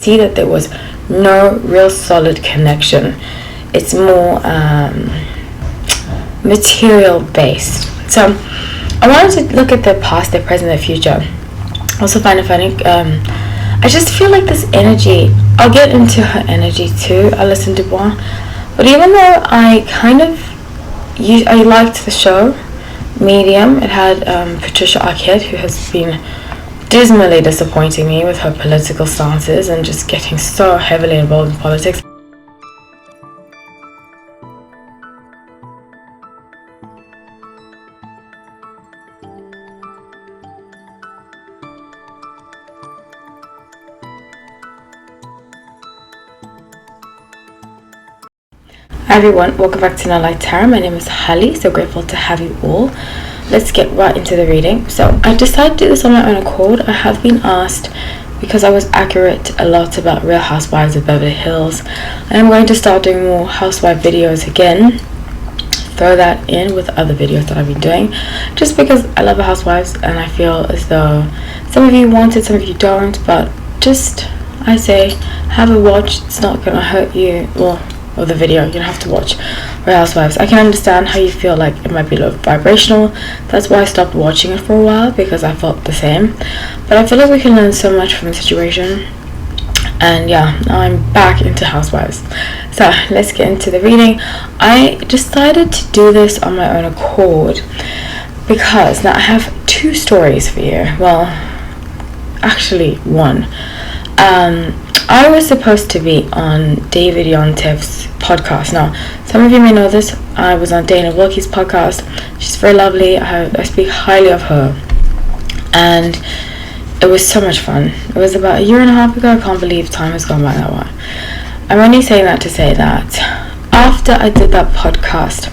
see that there was no real solid connection. It's more material based. So I wanted to look at the past, the present, the future. Also find it funny. I just feel like this energy, I'll get into her energy too, Allison du Bois. But even though I liked the show Medium, it had Patricia Arquette, who has been dismally disappointing me with her political stances and just getting so heavily involved in politics. Hi everyone, welcome back to No Light Tarot. My name is Holly, so grateful to have you all. Let's get right into the reading. So I decided to do this on my own accord. I have been asked, because I was accurate a lot about Real Housewives of Beverly Hills, and I'm going to start doing more housewife videos again. Throw that in with other videos that I've been doing, just because I love the housewives and I feel as though some of you want it, some of you don't, but just, I say, have a watch. It's not going to hurt you. Or the video, you don't have to watch Real Housewives. I can understand how you feel like it might be low vibrational. That's why I stopped watching it for a while, because I felt the same. But I feel like we can learn so much from the situation. And yeah, now I'm back into Housewives. So let's get into the reading. I decided to do this on my own accord because now I have two stories for you. Well, actually one. I was supposed to be on David Yontev's podcast. Now, some of you may know this. I was on Dana Wilkie's podcast. She's very lovely. I speak highly of her. And it was so much fun. It was about a year and a half ago. I can't believe time has gone by that way. I'm only saying that to say that after I did that podcast,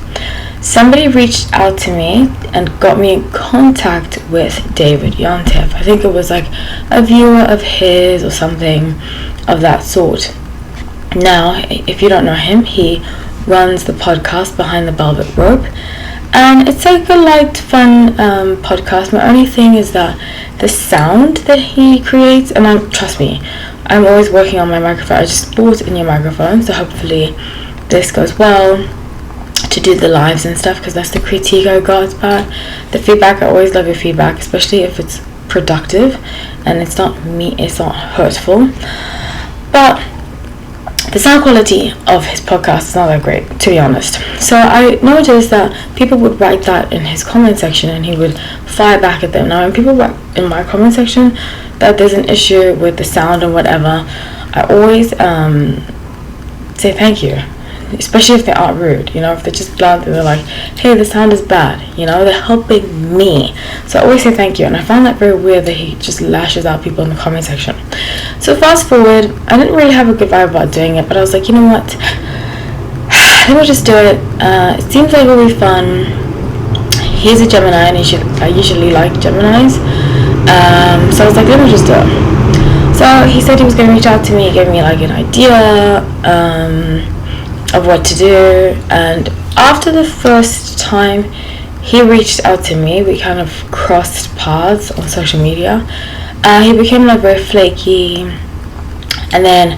somebody reached out to me and got me in contact with David Yontev. I think it was like a viewer of his or something of that sort. Now, if you don't know him, he runs the podcast Behind the Velvet Rope, and it's like a light, fun podcast. My only thing is that the sound that he creates, and trust me, I'm always working on my microphone. I just bought a new microphone, so hopefully this goes well to do the lives and stuff, because that's the critique I got about the feedback. I always love your feedback, especially if it's productive and it's not hurtful. But the sound quality of his podcast is not that great, to be honest. So I noticed that people would write that in his comment section and he would fire back at them. Now, when people write in my comment section that there's an issue with the sound and whatever, I always say thank you. Especially if they aren't rude, if they're just blunt and they're like, hey, the sound is bad, they're helping me. So I always say thank you, and I found that very weird that he just lashes out people in the comment section. So fast forward, I didn't really have a good vibe about doing it, but I was like, you know what, let me just do it. It seems like it'll be fun. He's a Gemini, and I usually like Geminis, so I was like, let me just do it. So he said he was going to reach out to me, gave me like an idea of what to do, and after the first time he reached out to me, we kind of crossed paths on social media. He became like very flaky, and then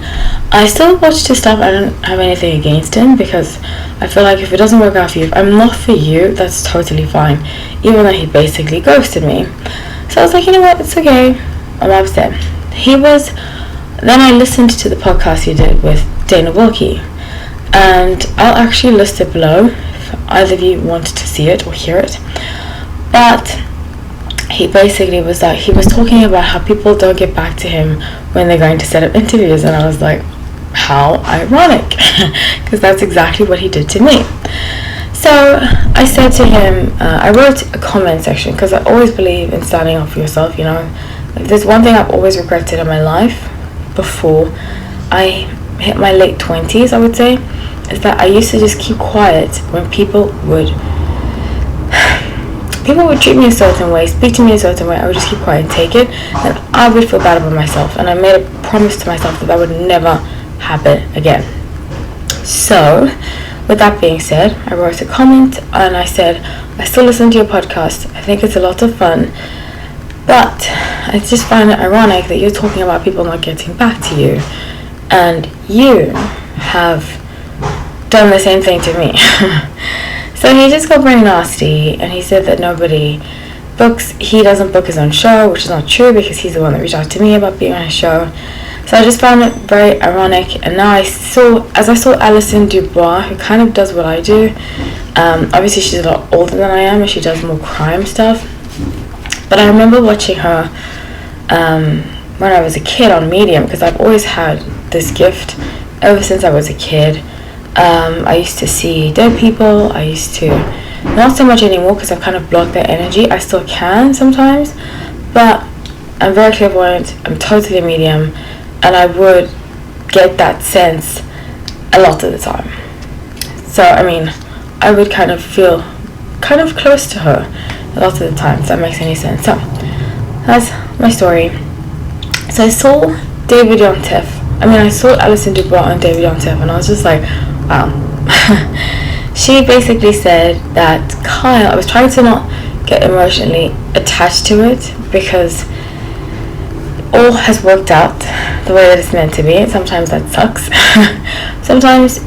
I still watched his stuff. I don't have anything against him, because I feel like if it doesn't work out for you, if I'm not for you, that's totally fine, even though he basically ghosted me. So I was like, you know what, it's okay, I'm upset. Then I listened to the podcast he did with Dana Wilkie, and I'll actually list it below if either of you wanted to see it or hear it. But he basically was like, he was talking about how people don't get back to him when they're going to set up interviews, and I was like, how ironic, because that's exactly what he did to me. So I said to him, I wrote a comment section, because I always believe in standing up for yourself. If there's one thing I've always regretted in my life before I hit my late 20s, I would say, is that I used to just keep quiet when people would treat me a certain way, speak to me a certain way. I would just keep quiet and take it, and I would feel bad about myself, and I made a promise to myself that would never happen again. So with that being said, I wrote a comment and I said, I still listen to your podcast, I think it's a lot of fun, But I just find it ironic that you're talking about people not getting back to you, and you have done the same thing to me. So he just got very nasty, and he said that he doesn't book his own show, which is not true because he's the one that reached out to me about being on his show. So I just found it very ironic. And now as I saw Allison du Bois, who kind of does what I do. Obviously she's a lot older than I am, and she does more crime stuff. But I remember watching her when I was a kid on Medium, because I've always had this gift ever since I was a kid. I used to see dead people. I used to, not so much anymore because I've kind of blocked their energy. I still can sometimes, but I'm very clairvoyant. I'm totally medium, and I would get that sense a lot of the time. So I mean, I would kind of feel kind of close to her a lot of the time, if that makes any sense. So that's my story. So I saw I saw Allison du Bois on David Yontef, and I was just like, wow. She basically said that Kyle, I was trying to not get emotionally attached to it because all has worked out the way that it's meant to be, and sometimes that sucks. Sometimes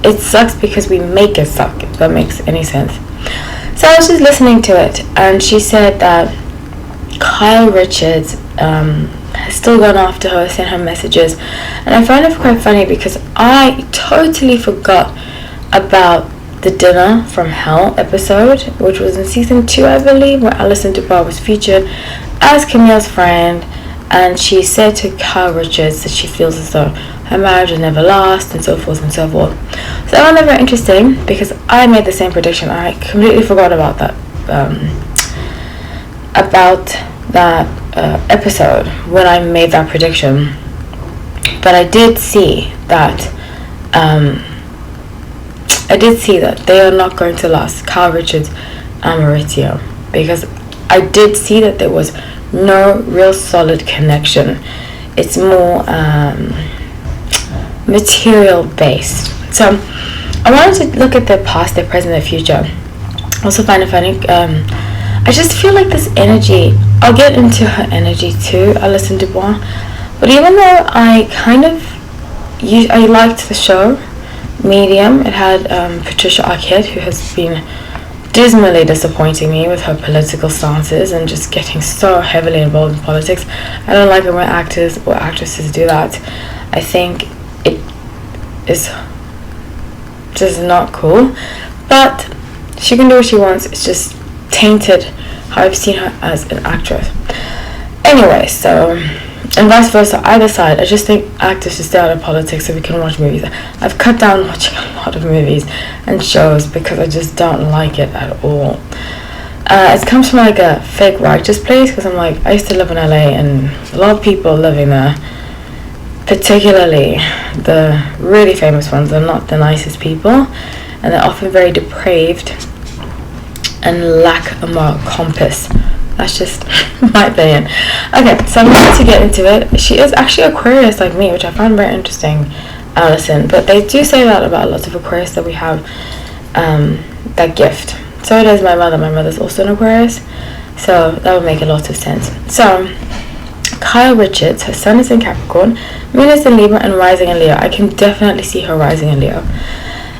it sucks because we make it suck, if that makes any sense. So I was just listening to it, and she said that Kyle Richards has still gone after her, sent her messages, and I find it quite funny because I totally forgot about the Dinner from Hell episode, which was in season 2, I believe, where Allison du Bois was featured as Camille's friend, and she said to Kyle Richards that she feels as though her marriage will never last, and so forth and so forth. So I found that very interesting because I made the same prediction. I completely forgot about that episode when I made that prediction, but I did see that they are not going to last, Kyle Richards and Maurizio, because I did see that there was no real solid connection. It's more material based. So I wanted to look at their past, their present, their future. Also find it funny, I just feel like this energy, I'll get into her energy too, Allison du Bois, but even though I liked the show Medium, it had Patricia Arquette, who has been dismally disappointing me with her political stances and just getting so heavily involved in politics. I don't like it when actors or actresses do that. I think it is just not cool, but she can do what she wants. It's just tainted how I've seen her as an actress. Anyway, so, and vice versa, either side. I just think actors should stay out of politics so we can watch movies. I've cut down watching a lot of movies and shows because I just don't like it at all. It comes from like a fake righteous place, because I'm like, I used to live in LA, and a lot of people living there, particularly the really famous ones, are not the nicest people, and they're often very depraved and lack a moral compass. That's just my opinion. Okay, so I'm going to get into it. She is actually Aquarius like me, which I find very interesting, Allison. But they do say that about lots of Aquarius, that we have that gift. So it is my mother. My mother's also an Aquarius, so that would make a lot of sense. So Kyle Richards, her sun is in Capricorn, moon is in Libra, and rising in Leo. I can definitely see her rising in Leo.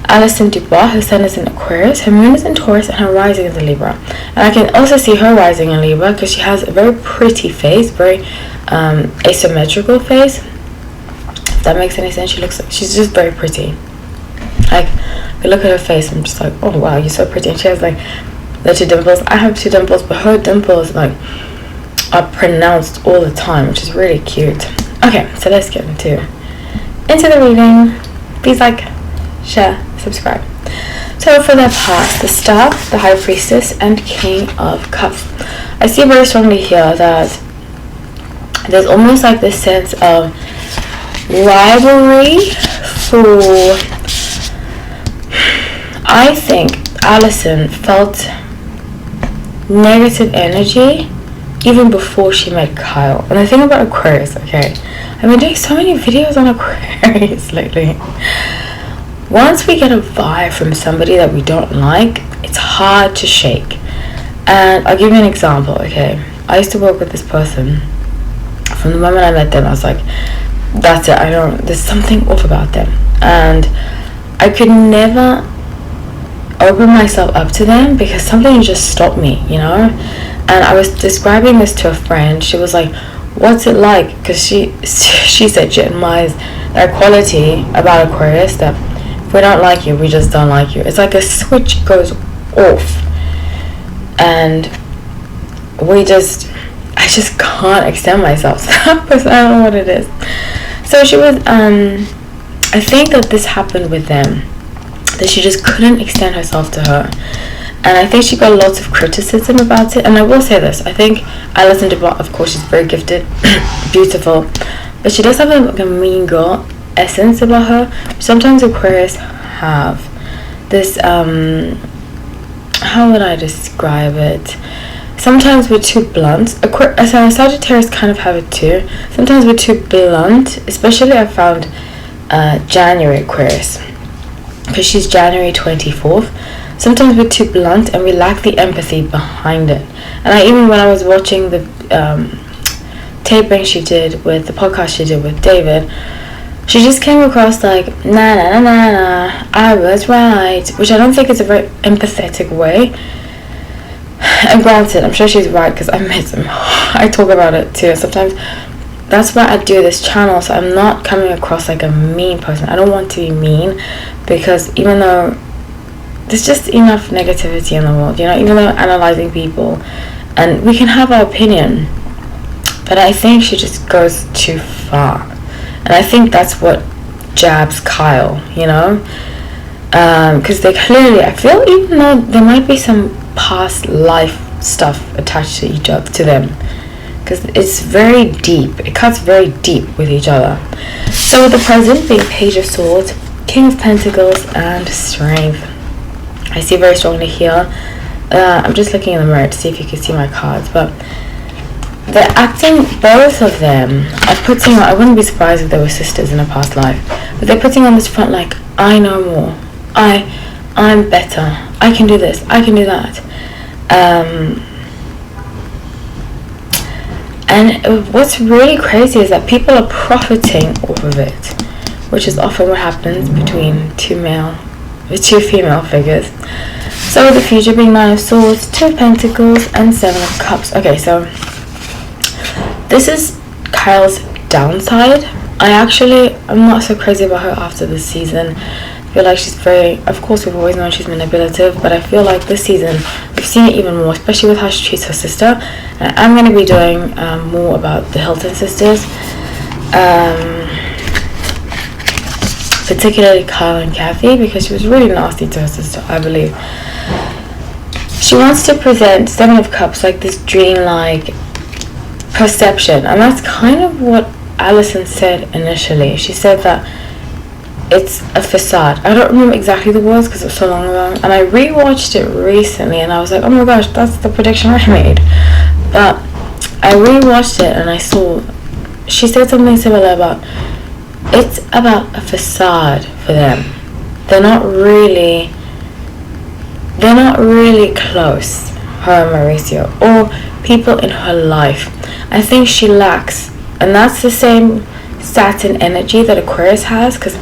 Allison du Bois, her sun is in Aquarius, her moon is in Taurus, and her rising is in Libra. And I can also see her rising in Libra because she has a very pretty face, very asymmetrical face. If that makes any sense, she's just very pretty. Like, I look at her face, I'm just like, oh wow, you're so pretty. And she has like the 2 dimples. I have 2 dimples, but her dimples like are pronounced all the time, which is really cute. Okay, so let's get into the reading. Please like, share, subscribe. So for their past, the Star, the High Priestess, and King of Cups. I see very strongly here that there's almost like this sense of rivalry for, I think Allison felt negative energy even before she met Kyle. And the thing about Aquarius, okay, I've been doing so many videos on Aquarius lately. Once we get a vibe from somebody that we don't like, it's hard to shake. And I'll give you an example, okay? I used to work with this person. From the moment I met them, I was like, that's it, there's something off about them. And I could never open myself up to them because something just stopped me, you know. And I was describing this to a friend. She was like, what's it like? Because she said she admires that quality about Aquarius, that if we don't like you, we just don't like you. It's like a switch goes off, and I just can't extend myself to that person. I don't know what it is. So she was I think that this happened with them, that she just couldn't extend herself to her. And I think she got lots of criticism about it. And I will say this, I think Allison du Bois, of course, she's very gifted, beautiful, but she does have a mean girl essence about her. Sometimes Aquarius have this, how would I describe it? Sometimes we're too blunt. Sagittarius kind of have it too. Sometimes we're too blunt, especially I found January Aquarius, because she's January 24th. Sometimes we're too blunt and we lack the empathy behind it. And even when I was watching the taping she did with the podcast she did with David, she just came across like, nah, I was right, which I don't think is a very empathetic way. And granted, I'm sure she's right, because I met some, I talk about it too sometimes. That's why I do this channel, so I'm not coming across like a mean person. I don't want to be mean, because even though there's just enough negativity in the world, you know, even though analyzing people, and we can have our opinion, but I think she just goes too far. And I think that's what jabs Kyle, you know, because they clearly, I feel, even though there might be some past life stuff attached to each other, to them, because it's very deep, it cuts very deep with each other. So with the present being Page of Swords, King of Pentacles, and Strength, I see very strongly here. I'm just looking in the mirror to see if you can see my cards, but they're acting, both of them are putting on, I wouldn't be surprised if they were sisters in a past life, but they're putting on this front like, I know more, I'm better, I can do this, I can do that. And what's really crazy is that people are profiting off of it, which is often what happens between two female figures. So the future being Nine of Swords, Two of Pentacles, and Seven of Cups. Okay, so this is Kyle's downside. I'm not so crazy about her after this season. I feel like she's very, of course we've always known she's manipulative, but I feel like this season we've seen it even more, especially with how she treats her sister. And I'm going to be doing more about the Hilton sisters, particularly Kyle and Kathy, because she was really nasty to her sister, I believe. She wants to present Seven of Cups like this dream-like perception, and that's kind of what Allison said initially. She said that it's a facade. I don't remember exactly the words because it was so long ago, and I rewatched it recently and I was like, oh my gosh, that's the prediction I made. But I rewatched it and I saw she said something similar about it's about a facade for them. They're not really close, her and Mauricio, or people in her life. I think she lacks, and that's the same Saturn energy that Aquarius has, because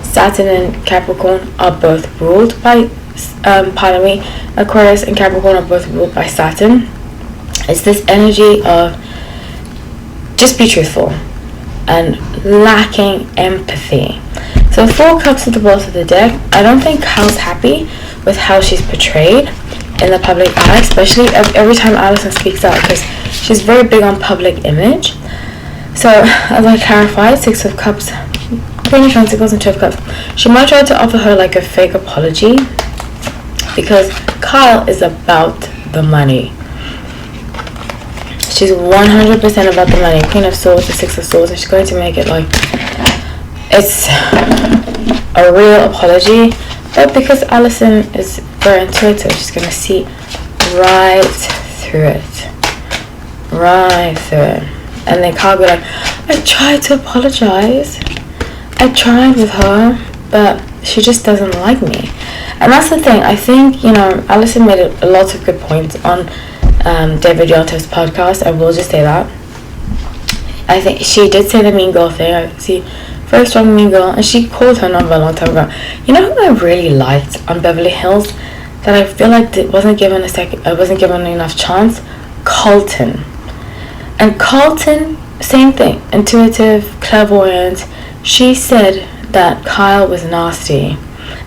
Saturn and Capricorn are both ruled by, Aquarius and Capricorn are both ruled by Saturn. It's this energy of just be truthful and lacking empathy. So 4 cups at the bottom of the deck. I don't think Kyle's happy with how she's portrayed in the public eye, especially every time Allison speaks out, because she's very big on public image. So as I clarified, 6 of Cups, Queen of Pentacles, and 2 of Cups. She might try to offer her like a fake apology, because Kyle is about the money. She's 100% about the money. Queen of Swords, the 6 of Swords, and she's going to make it like it's a real apology. But because Allison is very intuitive, she's going to see right through it. And then Kyle will be like, I tried to apologize. I tried with her, but she just doesn't like me. And that's the thing. I think, Allison made a lot of good points on David Yoto's podcast. I will just say that. I think she did say the mean girl thing. I see, very strong mean girl, and she called her number a long time ago. You know who I really liked on Beverly Hills that I feel like wasn't given enough chance? Colton. And Colton, same thing, intuitive, clairvoyant. She said that Kyle was nasty,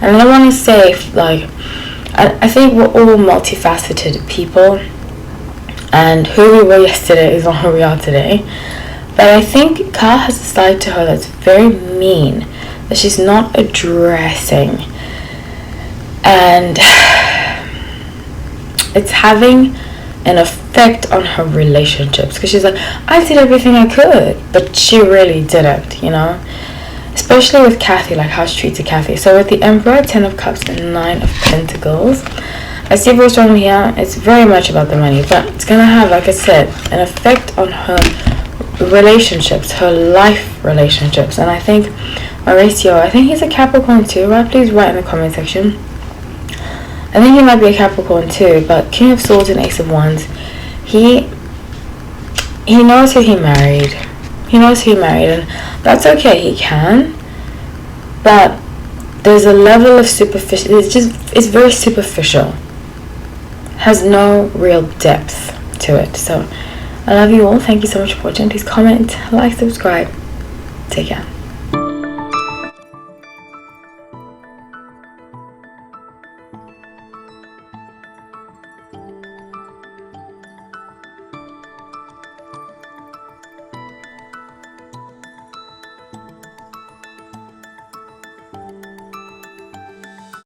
and I want to say, like, I think we're all multifaceted people, and who we were yesterday is not who we are today. But I think Kyle has a side to her that's very mean, that she's not addressing, and it's having an effect on her relationships, because she's like, I did everything I could, but she really didn't, you know, especially with Kathy, like how she treated Kathy. So with the Emperor, 10 of Cups, and 9 of Pentacles, I see very strongly here, it's very much about the money, but it's gonna have, like I said, an effect on her relationships, her life relationships. And I think Mauricio, I think he's a Capricorn too, right? Please write in the comment section. I think he might be a Capricorn too, but King of Swords and Ace of Wands, he knows who he married. He knows who he married, and that's okay, he can. But there's a level of superficial, it's very superficial. Has no real depth to it. So I love you all. Thank you so much for watching. Please comment, like, subscribe. Take care.